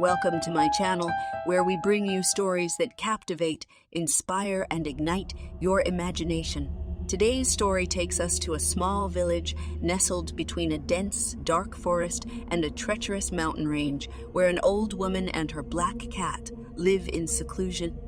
Welcome to my channel, where we bring you stories that captivate, inspire, and ignite your imagination. Today's story takes us to a small village nestled between a dense, dark forest and a treacherous mountain range, where an old woman and her black cat live in seclusion.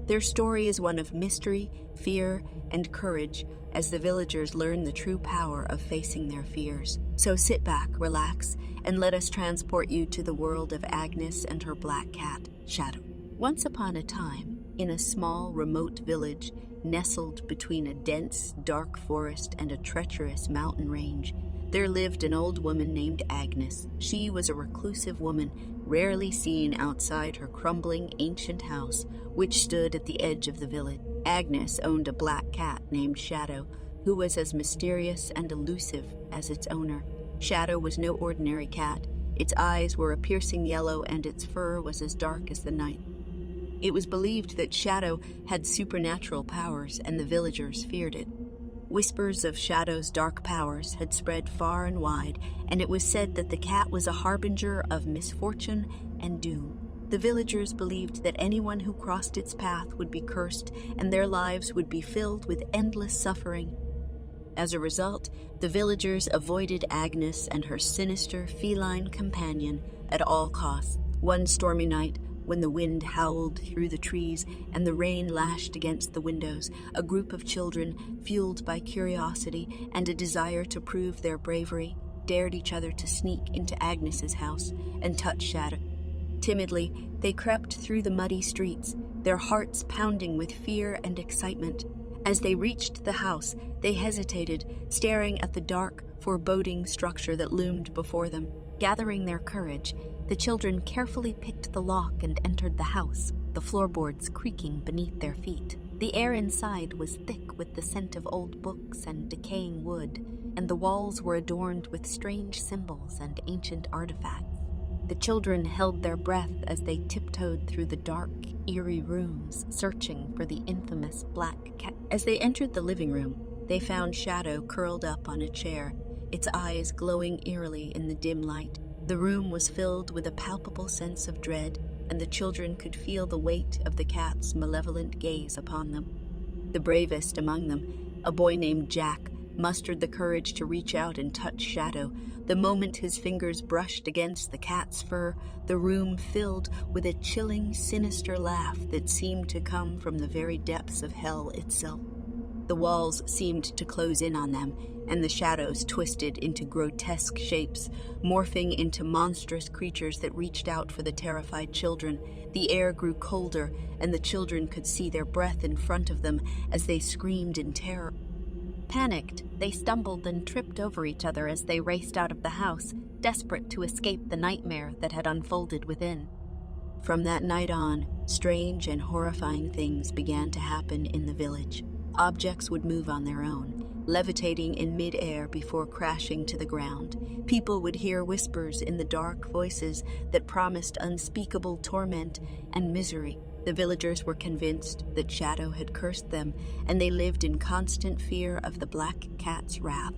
Their story is one of mystery, fear, and courage as the villagers learn the true power of facing their fears. So sit back, relax, and let us transport you to the world of Agnes and her black cat, Shadow. Once upon a time, in a small, remote village nestled between a dense, dark forest and a treacherous mountain range, there lived an old woman named Agnes. She was a reclusive woman, rarely seen outside her crumbling ancient house, which stood at the edge of the village. Agnes owned a black cat named Shadow, who was as mysterious and elusive as its owner. Shadow was no ordinary cat. Its eyes were a piercing yellow, and its fur was as dark as the night. It was believed that Shadow had supernatural powers, and the villagers feared it. Whispers of Shadow's dark powers had spread far and wide, and it was said that the cat was a harbinger of misfortune and doom. The villagers believed that anyone who crossed its path would be cursed, and their lives would be filled with endless suffering. As a result, the villagers avoided Agnes and her sinister feline companion at all costs. One stormy night, when the wind howled through the trees and the rain lashed against the windows, a group of children, fueled by curiosity and a desire to prove their bravery, dared each other to sneak into Agnes's house and touch Shadow. Timidly, they crept through the muddy streets, their hearts pounding with fear and excitement. As they reached the house, they hesitated, staring at the dark, foreboding structure that loomed before them. Gathering their courage, the children carefully picked the lock and entered the house, the floorboards creaking beneath their feet. The air inside was thick with the scent of old books and decaying wood, and the walls were adorned with strange symbols and ancient artifacts. The children held their breath as they tiptoed through the dark, eerie rooms, searching for the infamous black cat. As they entered the living room, they found Shadow curled up on a chair, its eyes glowing eerily in the dim light. The room was filled with a palpable sense of dread, and the children could feel the weight of the cat's malevolent gaze upon them. The bravest among them, a boy named Jack, mustered the courage to reach out and touch Shadow. The moment his fingers brushed against the cat's fur, the room filled with a chilling, sinister laugh that seemed to come from the very depths of hell itself. The walls seemed to close in on them, and the shadows twisted into grotesque shapes, morphing into monstrous creatures that reached out for the terrified children. The air grew colder, and the children could see their breath in front of them as they screamed in terror. Panicked, they stumbled and tripped over each other as they raced out of the house, desperate to escape the nightmare that had unfolded within. From that night on, strange and horrifying things began to happen in the village. Objects would move on their own, levitating in mid-air before crashing to the ground. People would hear whispers in the dark voices that promised unspeakable torment and misery. The villagers were convinced that Shadow had cursed them, and they lived in constant fear of the black cat's wrath.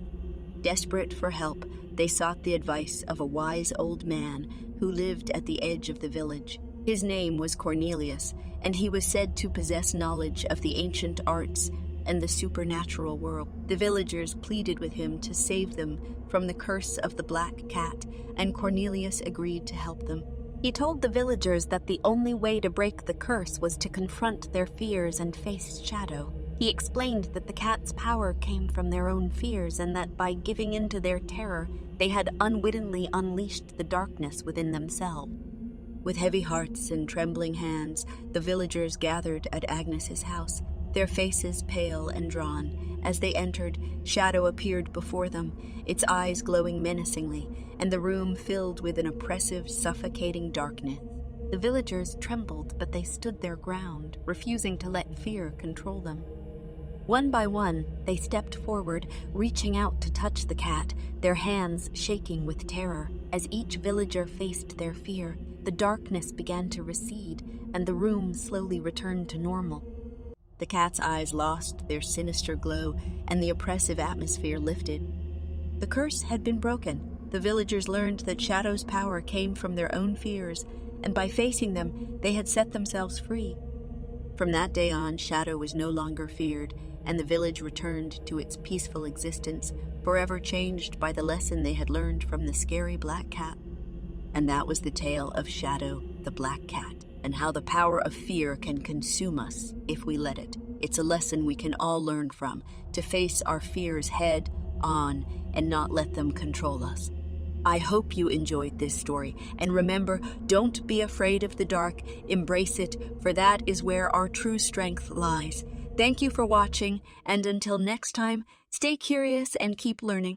Desperate for help, they sought the advice of a wise old man who lived at the edge of the village. His name was Cornelius, and he was said to possess knowledge of the ancient arts and the supernatural world. The villagers pleaded with him to save them from the curse of the black cat, and Cornelius agreed to help them. He told the villagers that the only way to break the curse was to confront their fears and face Shadow. He explained that the cat's power came from their own fears, and that by giving in to their terror, they had unwittingly unleashed the darkness within themselves. With heavy hearts and trembling hands, the villagers gathered at Agnes's house, their faces pale and drawn. As they entered, Shadow appeared before them, its eyes glowing menacingly, and the room filled with an oppressive, suffocating darkness. The villagers trembled, but they stood their ground, refusing to let fear control them. One by one, they stepped forward, reaching out to touch the cat, their hands shaking with terror. As each villager faced their fear, the darkness began to recede, and the room slowly returned to normal. The cat's eyes lost their sinister glow, and the oppressive atmosphere lifted. The curse had been broken. The villagers learned that Shadow's power came from their own fears, and by facing them, they had set themselves free. From that day on, Shadow was no longer feared, and the village returned to its peaceful existence, forever changed by the lesson they had learned from the scary black cat. And that was the tale of Shadow, the black cat, and how the power of fear can consume us if we let it. It's a lesson we can all learn from, to face our fears head on and not let them control us. I hope you enjoyed this story, and remember, don't be afraid of the dark, embrace it, for that is where our true strength lies. Thank you for watching, and until next time, stay curious and keep learning.